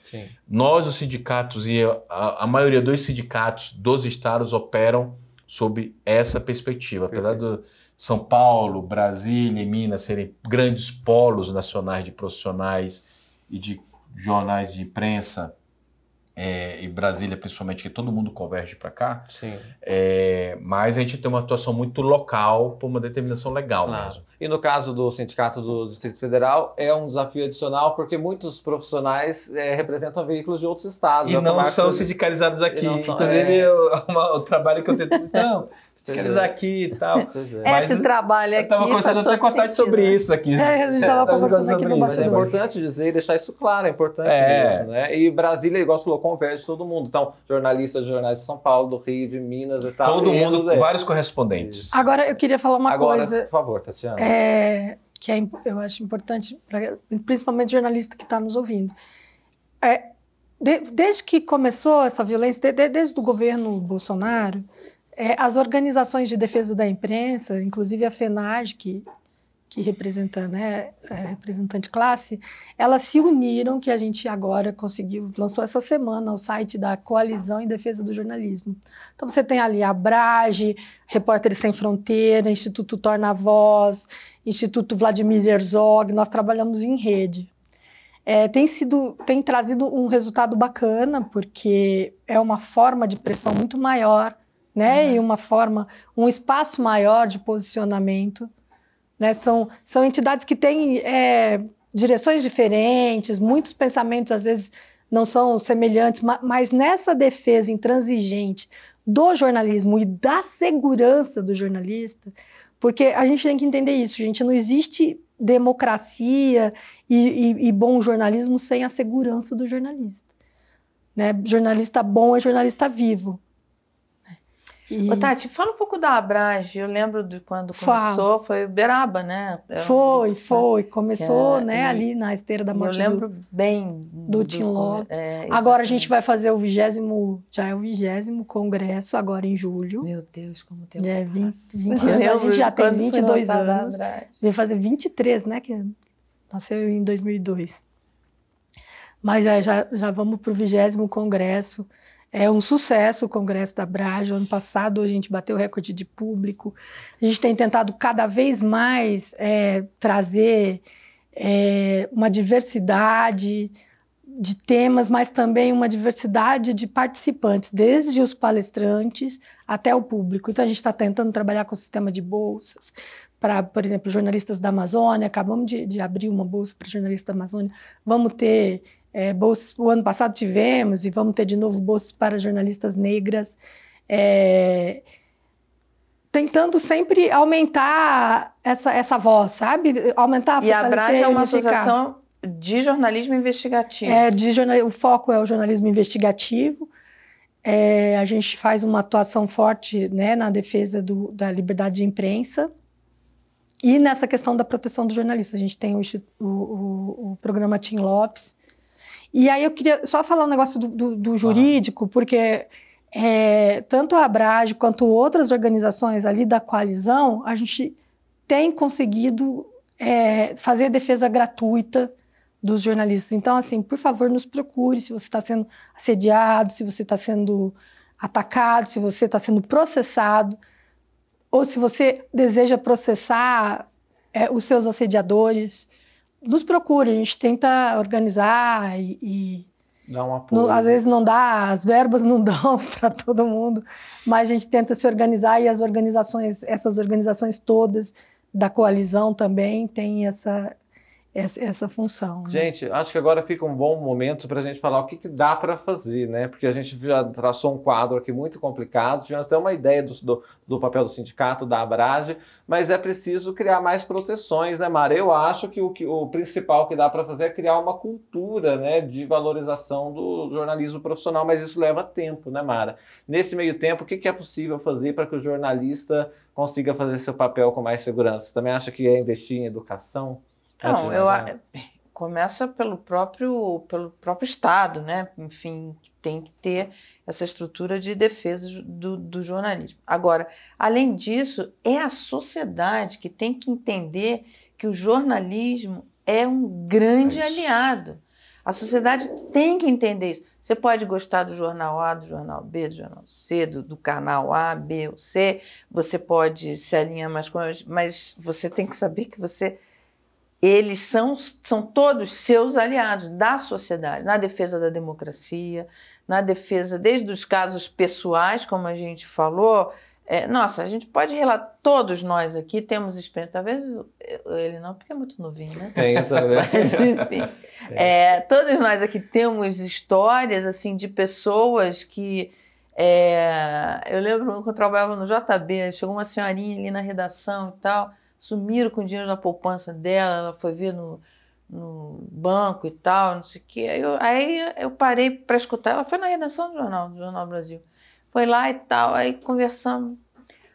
nós, os sindicatos e a maioria dos sindicatos dos estados operam sob essa perspectiva. Apesar de São Paulo, Brasília e Minas serem grandes polos nacionais de profissionais e de jornais de imprensa, e Brasília principalmente, que todo mundo converge para cá, mas a gente tem uma atuação muito local por uma determinação legal mesmo. E no caso do Sindicato do Distrito Federal, é um desafio adicional, porque muitos profissionais representam veículos de outros estados. E não são sindicalizados aqui. Inclusive, o trabalho que eu tento... Não, sindicalizar aqui e tal. Mas esse trabalho aqui... Eu estava conversando até com a Tati sobre isso aqui. A gente estava conversando aqui no bastidor. É importante dizer e deixar isso claro, é importante mesmo, né? E Brasília, igual você falou, converge todo mundo. Então, jornalistas de jornais de São Paulo, do Rio, de Minas e tal. Todo mundo, vários correspondentes. Agora, eu queria falar uma coisa... Por favor, Tatiana. Que eu acho importante, principalmente jornalista que está nos ouvindo. Desde que começou essa violência, desde o governo Bolsonaro, as organizações de defesa da imprensa, inclusive a FENAGE, que que representa, né, representante classe, elas se uniram, que a gente agora lançou essa semana o site da Coalizão em Defesa do Jornalismo. Então você tem ali a Abrage, Repórteres Sem Fronteira, Instituto Torna Voz, Instituto Vladimir Herzog, nós trabalhamos em rede. Tem trazido um resultado bacana, porque é uma forma de pressão muito maior, né, e um espaço maior de posicionamento. Né, são entidades que têm direções diferentes, muitos pensamentos às vezes não são semelhantes, mas nessa defesa intransigente do jornalismo e da segurança do jornalista, porque a gente tem que entender isso, gente, não existe democracia e bom jornalismo sem a segurança do jornalista. Né? Jornalista bom é jornalista vivo. Ô, Tati, fala um pouco da Abrage. Eu lembro de quando começou, foi Uberaba, né? Foi. Começou ali na esteira da morte. Eu lembro bem do Tim Lopes. Agora a gente vai fazer o 20º congresso, agora em julho. Meu Deus, como tempo 20 anos. A gente já tem 22 anos. Vai fazer 23, né? Que nasceu em 2002. Mas já vamos para o 20º congresso. É um sucesso o Congresso da Abrage. Ano passado a gente bateu o recorde de público. A gente tem tentado cada vez mais trazer uma diversidade de temas, mas também uma diversidade de participantes, desde os palestrantes até o público. Então a gente está tentando trabalhar com o sistema de bolsas para, por exemplo, jornalistas da Amazônia. Acabamos de abrir uma bolsa para jornalistas da Amazônia. Vamos ter bolsas, o ano passado tivemos, e vamos ter de novo bolsas para jornalistas negras, tentando sempre aumentar essa voz, sabe? Aumentar, e a Abrage é uma associação de jornalismo investigativo. O foco é o jornalismo investigativo. A gente faz uma atuação forte, né, na defesa da liberdade de imprensa e nessa questão da proteção do jornalista. A gente tem o programa Tim Lopes. E aí eu queria só falar um negócio do jurídico, porque tanto a Abrage quanto outras organizações ali da coalizão, a gente tem conseguido fazer a defesa gratuita dos jornalistas. Então, assim, por favor, nos procure se você está sendo assediado, se você está sendo atacado, se você está sendo processado, ou se você deseja processar os seus assediadores. Nos procure, a gente tenta organizar e dá um apoio. Às vezes não dá, as verbas não dão para todo mundo, mas a gente tenta se organizar e essas organizações todas da coalizão também têm essa função. Gente, acho que agora fica um bom momento para a gente falar o que dá para fazer, né? Porque a gente já traçou um quadro aqui muito complicado, tivemos até uma ideia do papel do sindicato, da Abrage, mas é preciso criar mais proteções, né, Mara? Eu acho que o principal que dá para fazer é criar uma cultura, né, de valorização do jornalismo profissional, mas isso leva tempo, né, Mara? Nesse meio tempo, o que é possível fazer para que o jornalista consiga fazer seu papel com mais segurança? Você também acha que é investir em educação? Não, começa pelo próprio Estado, né? Enfim, tem que ter essa estrutura de defesa do jornalismo. Agora, além disso, é a sociedade que tem que entender que o jornalismo é um grande aliado. A sociedade tem que entender isso. Você pode gostar do jornal A, do jornal B, do jornal C, do canal A, B ou C, você pode se alinhar mais com eles, mas você tem que saber que eles são todos seus aliados da sociedade, na defesa da democracia, na defesa desde os casos pessoais, como a gente falou. Nossa, a gente pode relatar, todos nós aqui temos experiência, talvez ele não, porque é muito novinho, né? Tem também. Mas, enfim, todos nós aqui temos histórias assim, de pessoas que... eu lembro quando eu trabalhava no JB, chegou uma senhorinha ali na redação e tal, sumiram com o dinheiro da poupança dela, ela foi ver no banco e tal, não sei o quê. Aí eu parei para escutar, ela foi na redação do Jornal Brasil. Foi lá e tal, aí conversamos.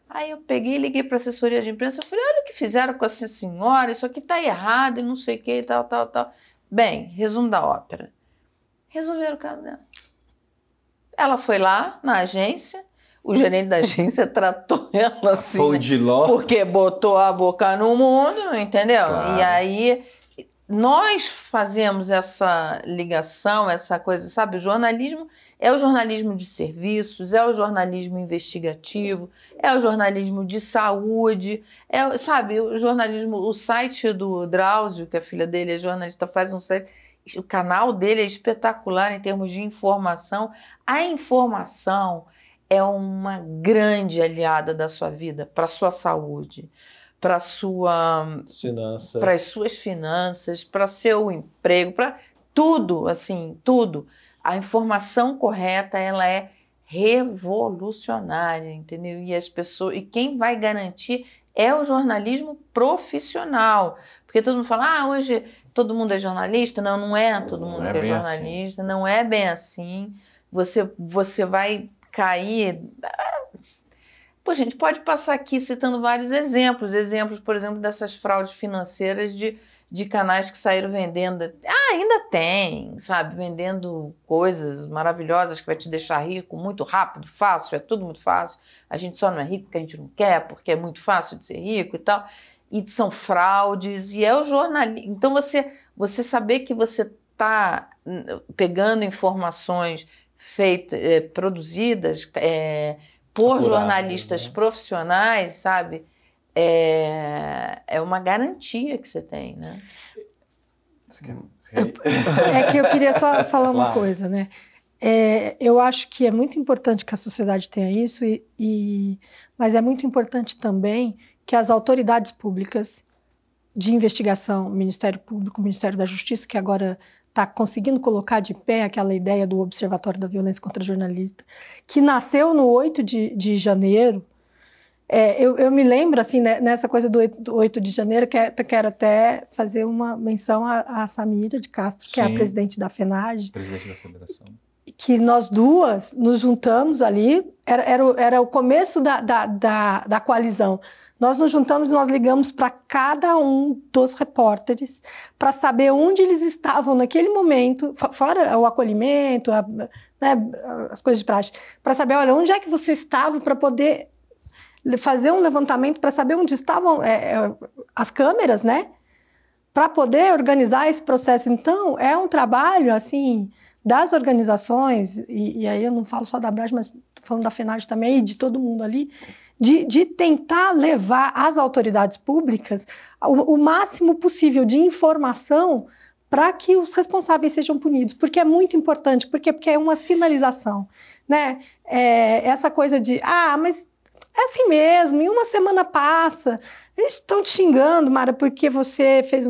Aí eu peguei e liguei para a assessoria de imprensa, eu falei, olha o que fizeram com essa senhora, isso aqui está errado e não sei o que e tal. Bem, resumo da ópera. Resolveram o caso dela. Ela foi lá na agência, o gerente da agência tratou ela assim, Foi de ló. porque botou a boca no mundo, entendeu? Claro. E aí nós fazemos essa ligação, essa coisa, sabe? O jornalismo é o jornalismo de serviços, é o jornalismo investigativo, é o jornalismo de saúde, sabe? O jornalismo, o site do Drauzio, que a filha dele é jornalista, faz um site, o canal dele é espetacular em termos de informação. A informação é uma grande aliada da sua vida, para a sua saúde, para as suas finanças, para seu emprego, para tudo, assim, tudo. A informação correta, ela é revolucionária, entendeu? E quem vai garantir é o jornalismo profissional. Porque todo mundo fala, hoje todo mundo é jornalista. Não, não é todo mundo que é jornalista, não é bem assim. Você vai cair... Pô, gente, pode passar aqui citando vários exemplos, por exemplo, dessas fraudes financeiras de canais que saíram vendendo, ainda tem, sabe, vendendo coisas maravilhosas que vai te deixar rico muito rápido, fácil, é tudo muito fácil, a gente só não é rico porque a gente não quer, porque é muito fácil de ser rico e tal, e são fraudes, e é o jornalismo. Então você saber que você está pegando informações produzidas por jornalistas, né, profissionais, sabe? É uma garantia que você tem, né? É que eu queria só falar uma coisa, né? Eu acho que é muito importante que a sociedade tenha isso, mas é muito importante também que as autoridades públicas de investigação, o Ministério Público, o Ministério da Justiça, que agora está conseguindo colocar de pé aquela ideia do Observatório da Violência contra Jornalista, que nasceu no 8 de janeiro. Eu me lembro, assim, né, nessa coisa do 8 de janeiro, quero até fazer uma menção à Samira de Castro, que é a presidente da FENAGE. Presidente da Federação. Que nós duas nos juntamos ali, era o começo da coalizão. Nós nos juntamos e nós ligamos para cada um dos repórteres para saber onde eles estavam naquele momento, fora o acolhimento, né, as coisas de praxe, para saber, olha, onde é que você estava, para poder fazer um levantamento para saber onde estavam as câmeras, né, para poder organizar esse processo. Então, é um trabalho, assim, das organizações, e aí eu não falo só da Abrage, mas estou falando da FENAGE também, e de todo mundo ali, de tentar levar às autoridades públicas o máximo possível de informação para que os responsáveis sejam punidos, porque é muito importante, porque é uma sinalização, né? Essa coisa de, mas é assim mesmo, em uma semana passa, eles estão te xingando, Mara, porque você fez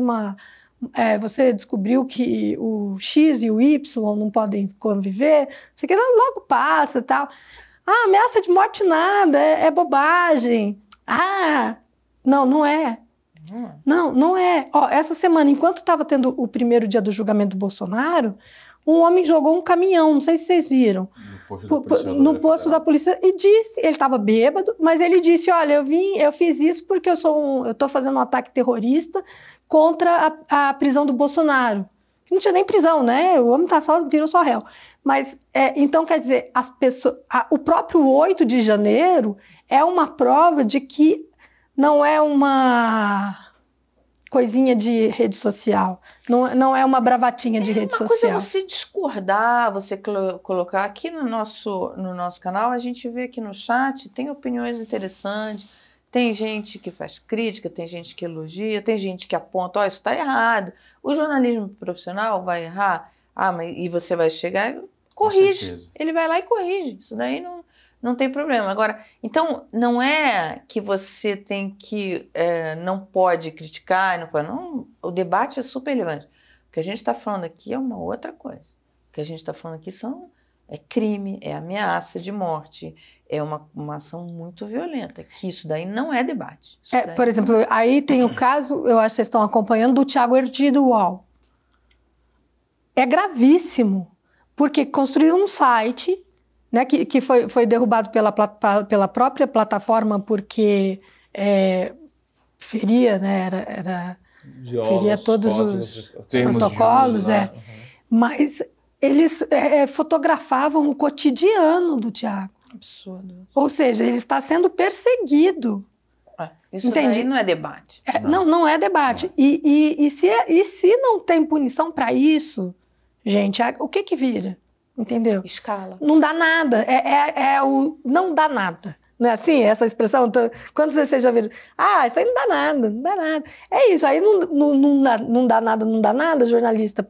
você descobriu que o X e o Y não podem conviver, isso aqui logo passa e tal. Ameaça de morte nada, é bobagem. Não é. Não é. Essa semana, enquanto estava tendo o primeiro dia do julgamento do Bolsonaro, um homem jogou um caminhão, não sei se vocês viram, no posto da polícia, e disse, ele estava bêbado, mas ele disse, olha, eu fiz isso porque eu estou fazendo um ataque terrorista contra a prisão do Bolsonaro. Não tinha nem prisão, né? O homem virou só réu. Mas, então, quer dizer, as pessoas, o próprio 8 de janeiro é uma prova de que não é uma coisinha de rede social, não é uma bravatinha de rede social. Uma coisa é você discordar, você colocar aqui no nosso canal, a gente vê aqui no chat, tem opiniões interessantes, tem gente que faz crítica, tem gente que elogia, tem gente que aponta, isso está errado. O jornalismo profissional vai errar, e você vai chegar e corrige. Ele vai lá e corrige. Isso daí não tem problema. Agora, então, não é que você tem que, não pode criticar, não, o debate é super relevante. O que a gente está falando aqui é uma outra coisa. O que a gente está falando aqui é crime, é ameaça de morte, é uma ação muito violenta, que isso daí não é debate. Por exemplo, aí tem o caso, eu acho que vocês estão acompanhando, do Thiago Erdi do UOL. É gravíssimo, porque construíram um site, né, que foi derrubado pela própria plataforma porque feria, né, feria todos os protocolos, mas eles fotografavam o cotidiano do Thiago. Absurdo. Ou seja, ele está sendo perseguido. Isso daí não é debate. Não é debate. E se não tem punição para isso, gente, o que vira? Entendeu? Escala. Não dá nada. Não dá nada. Não é assim essa expressão? Quando vocês já viram? Isso aí não dá nada, não dá nada. É isso, aí não dá nada, jornalista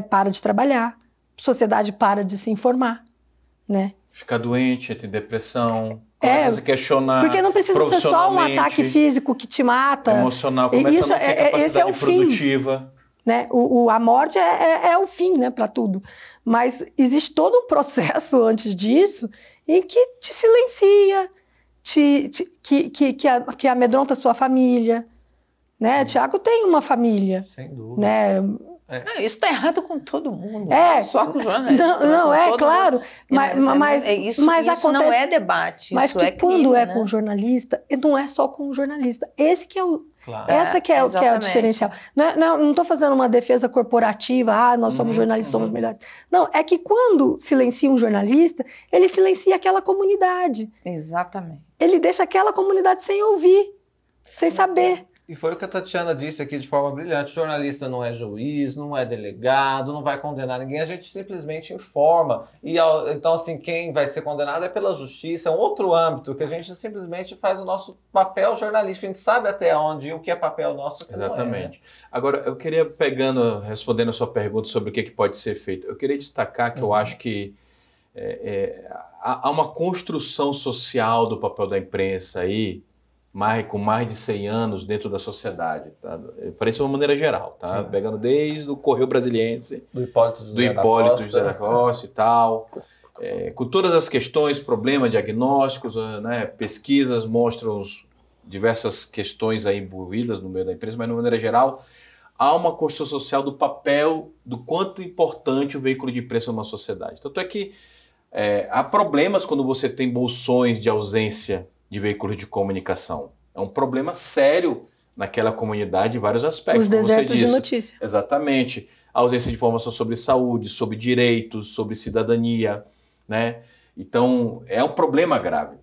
para de trabalhar, sociedade para de se informar, né? Ficar doente, ter depressão, começa a se questionar. Porque não precisa ser só um ataque físico que te mata. Emocional, começa a não ter capacidade produtiva. Né? A morte é o fim, né, para tudo. Mas existe todo um processo antes disso em que te silencia, que amedronta a sua família. Né? Tiago tem uma família. Sem dúvida. Né? Isso está errado com todo mundo, não só com o jornalista. Não, claro. Mas isso não é debate. Mas isso que é crime, quando é né? com o jornalista, não é só com o jornalista. Esse que é o... Claro. Essa que é o diferencial. Não estou fazendo uma defesa corporativa, nós somos jornalistas, somos melhores. Não, é que quando silencia um jornalista, ele silencia aquela comunidade. Exatamente. Ele deixa aquela comunidade sem ouvir, sem saber. E foi o que a Tatiana disse aqui de forma brilhante. O jornalista não é juiz, não é delegado, não vai condenar ninguém, a gente simplesmente informa. Então, assim, quem vai ser condenado é pela justiça, é um outro âmbito que a gente simplesmente faz o nosso papel jornalístico. A gente sabe até onde e o que é papel nosso. Exatamente. Agora, eu queria, respondendo a sua pergunta sobre o que pode ser feito, eu queria destacar que eu acho que há uma construção social do papel da imprensa aí, com mais de 100 anos dentro da sociedade, tá? Parece de uma maneira geral, tá? Sim. Pegando desde o Correio Brasiliense, do Hipólito José da Costa e tal, com todas as questões, problemas, diagnósticos, né? Pesquisas mostram diversas questões aí envolvidas no meio da imprensa, mas de uma maneira geral, há uma construção social do papel, do quanto importante o veículo de imprensa numa sociedade. Tanto é que há problemas quando você tem bolsões de ausência de veículos de comunicação. É um problema sério naquela comunidade em vários aspectos. Os desertos de notícia. Exatamente. A ausência de informação sobre saúde, sobre direitos, sobre cidadania, né? Então, é um problema grave.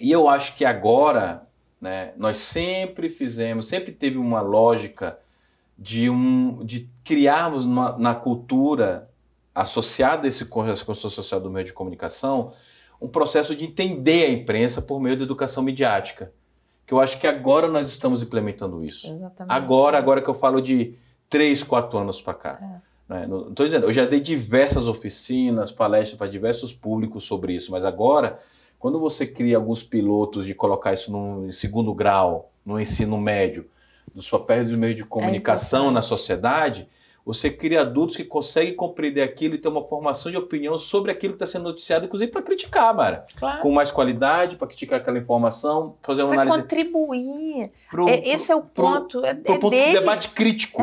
E eu acho que agora, né, nós sempre teve uma lógica de criarmos na cultura associada a essa construção social do meio de comunicação um processo de entender a imprensa por meio da educação midiática, que eu acho que agora nós estamos implementando isso. Exatamente. Agora que eu falo de 3, 4 anos para cá. Né? Não estou dizendo, eu já dei diversas oficinas, palestras para diversos públicos sobre isso, mas agora, quando você cria alguns pilotos de colocar isso no segundo grau, no ensino médio, dos papéis do meio de comunicação na sociedade, você cria adultos que conseguem compreender aquilo e ter uma formação de opinião sobre aquilo que está sendo noticiado, inclusive para criticar, Mara. Claro. Com mais qualidade, para criticar aquela informação, fazer uma análise... Para contribuir. Esse é o ponto. Pro ponto de debate crítico.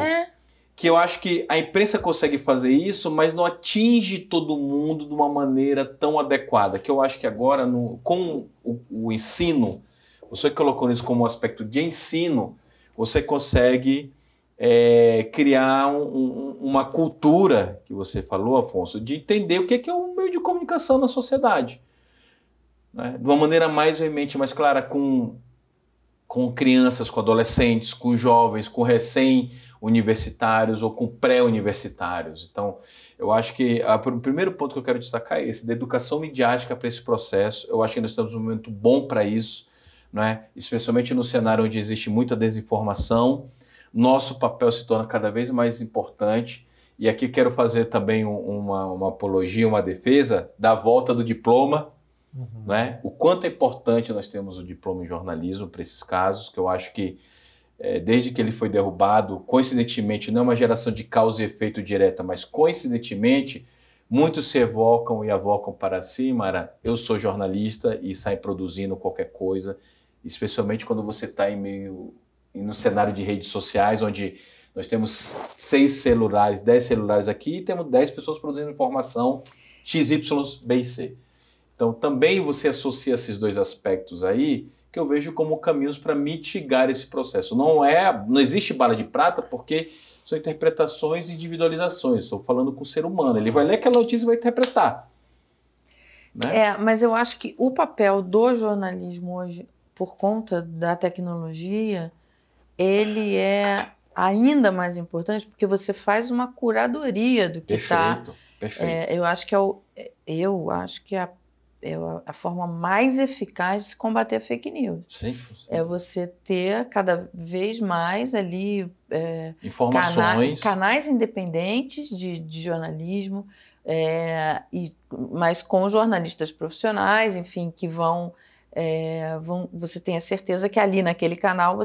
Que eu acho que a imprensa consegue fazer isso, mas não atinge todo mundo de uma maneira tão adequada. Que eu acho que agora, com o ensino, você colocou isso como um aspecto de ensino, você consegue... criar uma cultura, que você falou, Afonso, de entender o que é um meio de comunicação na sociedade. Né? De uma maneira mais veemente, mais clara, com crianças, com adolescentes, com jovens, com recém-universitários ou com pré-universitários. Então, eu acho que o primeiro ponto que eu quero destacar é esse, da educação midiática para esse processo. Eu acho que nós estamos num momento bom para isso, né? Especialmente no cenário onde existe muita desinformação. Nosso papel se torna cada vez mais importante. E aqui quero fazer também uma apologia, uma defesa da volta do diploma, né? O quanto é importante nós termos o diploma em jornalismo para esses casos, que eu acho que desde que ele foi derrubado, coincidentemente, não é uma geração de causa e efeito direta, mas coincidentemente, muitos se evocam e avocam para si, Mara, eu sou jornalista e saem produzindo qualquer coisa, especialmente quando você está no cenário de redes sociais, onde nós temos 6 celulares, 10 celulares aqui, e temos 10 pessoas produzindo informação X, Y, B e C. Então, também você associa esses dois aspectos aí, que eu vejo como caminhos para mitigar esse processo. Não existe bala de prata, porque são interpretações e individualizações. Estou falando com o ser humano. Ele vai ler aquela notícia e vai interpretar. né? Mas eu acho que o papel do jornalismo hoje, por conta da tecnologia, ele é ainda mais importante porque você faz uma curadoria do que está. Perfeito. Eu acho que é a forma mais eficaz de se combater a fake news. Sim. É você ter cada vez mais ali informações, canais independentes de jornalismo, mas com jornalistas profissionais, enfim, que vão você tem a certeza que ali naquele canal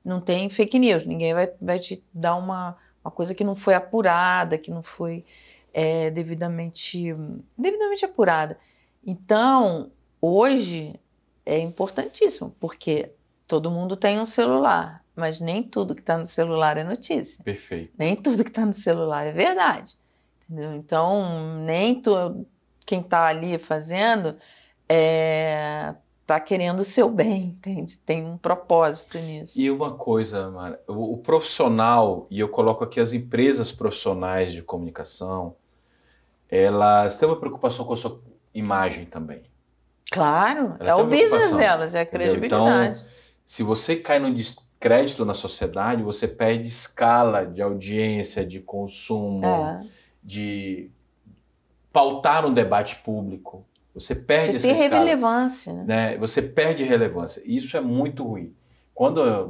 não tem fake news, ninguém vai te dar uma coisa que não foi apurada, que não foi devidamente apurada. Então, hoje é importantíssimo, porque todo mundo tem um celular, mas nem tudo que está no celular é notícia. Perfeito. Nem tudo que está no celular é verdade. Entendeu? Então, quem está ali fazendo está querendo o seu bem, entende? Tem um propósito nisso. E uma coisa, Mara, o profissional, e eu coloco aqui as empresas profissionais de comunicação, elas têm uma preocupação com a sua imagem também. Claro, é o business delas, é a credibilidade. Então, se você cai num descrédito na sociedade, você perde escala de audiência, de consumo, de pautar um debate público. Você perde essa escala. Relevância, né? Você perde relevância. E isso é muito ruim.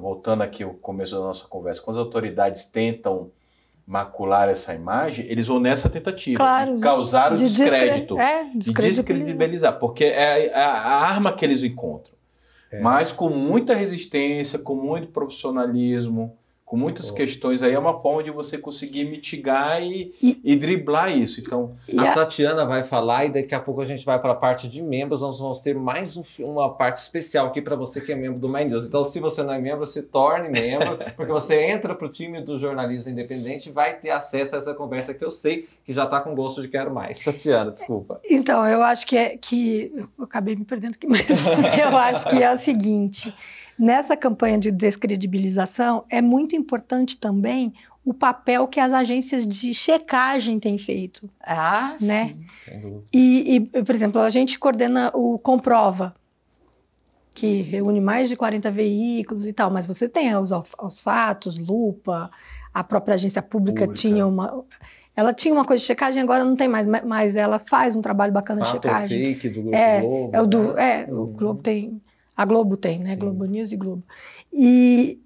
Voltando aqui ao começo da nossa conversa, quando as autoridades tentam macular essa imagem, eles vão nessa tentativa de causar o descrédito, de descredibilizar, porque é a arma que eles encontram. Mas com muita resistência, com muito profissionalismo, com muitas questões, aí é uma forma de você conseguir mitigar e driblar isso. Então, a Tatiana vai falar e daqui a pouco a gente vai para a parte de membros. Nós vamos ter mais uma parte especial aqui para você que é membro do My News. Então, se você não é membro, se torne membro, porque você entra para o time do jornalismo independente e vai ter acesso a essa conversa que eu sei que já está com gosto de quero mais. Tatiana, desculpa. Então, eu acho que eu acabei me perdendo aqui, mas eu acho que é o seguinte... Nessa campanha de descredibilização, é muito importante também o papel que as agências de checagem têm feito. Né? Sim. Sem dúvida. E, por exemplo, a gente coordena o Comprova, que reúne mais de 40 veículos e tal, mas você tem os fatos, Lupa, a própria agência pública tinha uma... Ela tinha uma coisa de checagem, agora não tem mais, mas ela faz um trabalho bacana de checagem. Fake do Globo. O Globo tem... A Globo tem, né? Sim. Globo News e Globo. E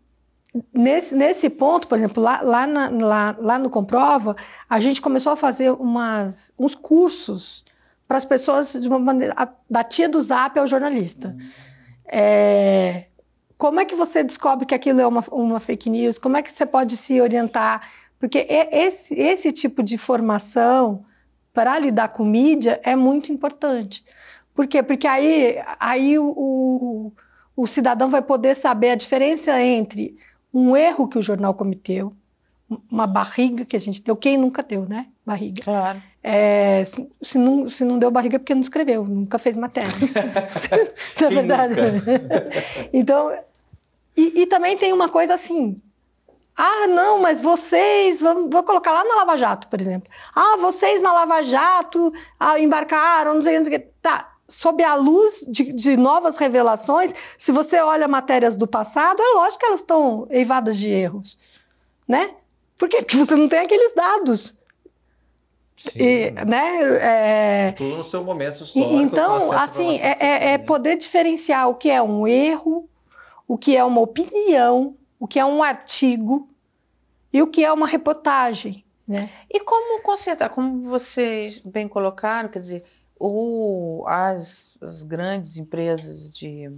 nesse ponto, por exemplo, lá no Comprova, a gente começou a fazer uns cursos para as pessoas de uma maneira, da tia do Zap ao jornalista. Como é que você descobre que aquilo é uma fake news? Como é que você pode se orientar? Porque esse tipo de formação para lidar com mídia é muito importante. Por quê? Porque aí o cidadão vai poder saber a diferença entre um erro que o jornal cometeu, uma barriga que a gente deu, quem nunca deu, né? Barriga. Claro. Se não deu barriga é porque não escreveu, nunca fez matéria. Na verdade. Então, e também tem uma coisa assim, não, mas vocês, vou colocar lá na Lava Jato, por exemplo. Vocês na Lava Jato embarcaram, não sei o que. Tá. Sob a luz de novas revelações, se você olha matérias do passado, é lógico que elas estão eivadas de erros, né? Por quê? Porque você não tem aqueles dados. Sim, né? Tudo no seu momento histórico. Então, assim, poder diferenciar o que é um erro, o que é uma opinião, o que é um artigo e o que é uma reportagem, né? E como consertar, como vocês bem colocaram, quer dizer, as grandes empresas de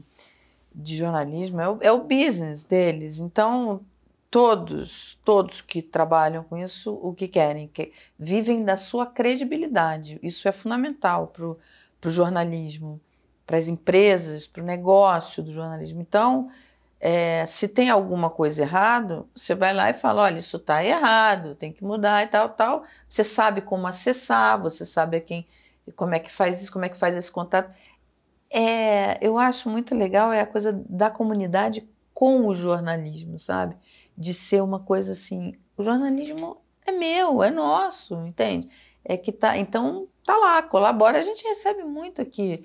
jornalismo é o business deles. Então, todos que trabalham com isso, o que querem? Vivem da sua credibilidade. Isso é fundamental para o jornalismo, para as empresas, para o negócio do jornalismo. Então, se tem alguma coisa errada, você vai lá e fala, olha, isso está errado, tem que mudar e tal. Você sabe como acessar, você sabe como é que faz isso, como é que faz esse contato. Eu acho muito legal a coisa da comunidade com o jornalismo, sabe? De ser uma coisa assim, o jornalismo é meu, é nosso, entende? Então, tá lá, colabora. A gente recebe muito aqui.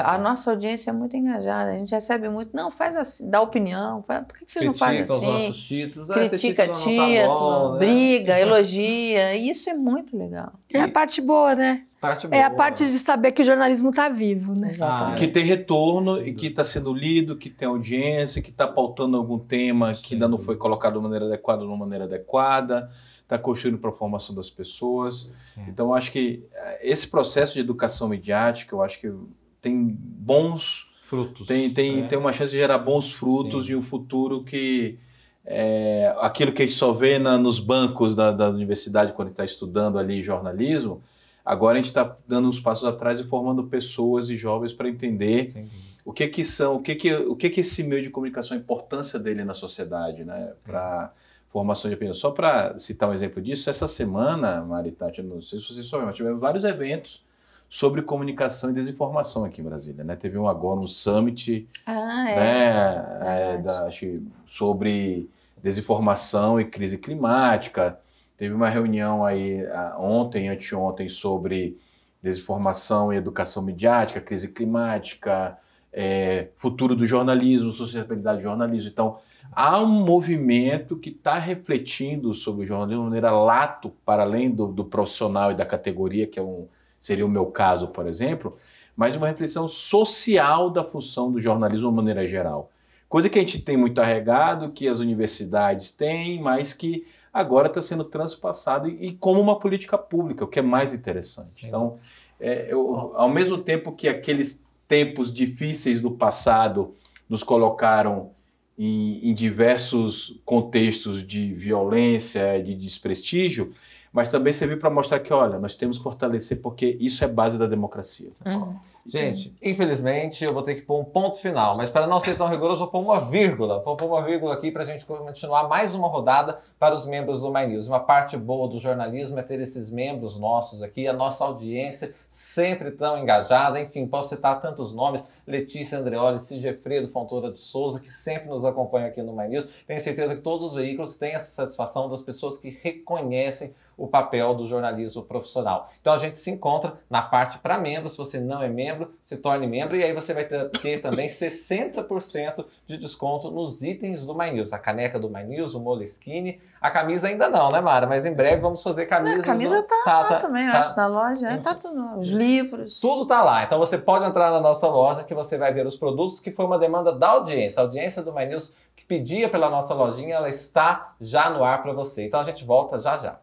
A nossa audiência é muito engajada, a gente recebe muito, não, faz assim, dá opinião, por que vocês não fazem assim? Critica os nossos títulos, critica título não tá bom, né? briga, elogia, e isso é muito legal. É a parte boa, né? É a parte de saber que o jornalismo está vivo, né? Que tem retorno e que está sendo lido, que tem audiência, que está pautando algum tema que ainda não foi colocado de maneira adequada ou de uma maneira adequada, está construindo para a formação das pessoas. Então, eu acho que esse processo de educação midiática, eu acho que tem bons frutos. Tem uma chance de gerar bons frutos de um futuro que aquilo que a gente só vê nos bancos da universidade quando está estudando ali jornalismo, agora a gente está dando uns passos atrás e formando pessoas e jovens para entender o que esse meio de comunicação, a importância dele na sociedade, né? Para formação de opinião. Só para citar um exemplo disso, essa semana, Maritati, não sei se vocês souberam, mas tivemos vários eventos sobre comunicação e desinformação aqui em Brasília, né? Teve um agora, um summit, sobre desinformação e crise climática. Teve uma reunião aí ontem, anteontem, sobre desinformação e educação midiática, crise climática, futuro do jornalismo, sustentabilidade do jornalismo. Então, há um movimento que está refletindo sobre o jornalismo de maneira lato, para além do profissional e da categoria, que seria o meu caso, por exemplo, mas uma reflexão social da função do jornalismo de maneira geral. Coisa que a gente tem muito arregado, que as universidades têm, mas que agora está sendo transpassado e como uma política pública, o que é mais interessante. Então, ao mesmo tempo que aqueles tempos difíceis do passado nos colocaram em diversos contextos de violência, de desprestígio, mas também serviu para mostrar que, olha, nós temos que fortalecer porque isso é base da democracia. Gente, infelizmente eu vou ter que pôr um ponto final, mas para não ser tão rigoroso, eu vou pôr uma vírgula. Vou pôr uma vírgula aqui para a gente continuar mais uma rodada para os membros do My News. Uma parte boa do jornalismo é ter esses membros nossos aqui, a nossa audiência sempre tão engajada. Enfim, posso citar tantos nomes: Letícia Andreoli, Sigefredo Fontoura de Souza, que sempre nos acompanham aqui no My News. Tenho certeza que todos os veículos têm essa satisfação das pessoas que reconhecem o papel do jornalismo profissional. Então a gente se encontra na parte para membros. Se você não é membro, se torne membro e aí você vai ter também 60% de desconto nos itens do My News. A caneca do My News, o Moleskine, a camisa ainda não, né, Mara? Mas em breve vamos fazer camisas. A camisa tá também, eu acho, na loja. Tá tudo, os livros. Tudo tá lá. Então você pode entrar na nossa loja que você vai ver os produtos, que foi uma demanda da audiência. A audiência do My News que pedia pela nossa lojinha, ela está já no ar para você. Então a gente volta já já.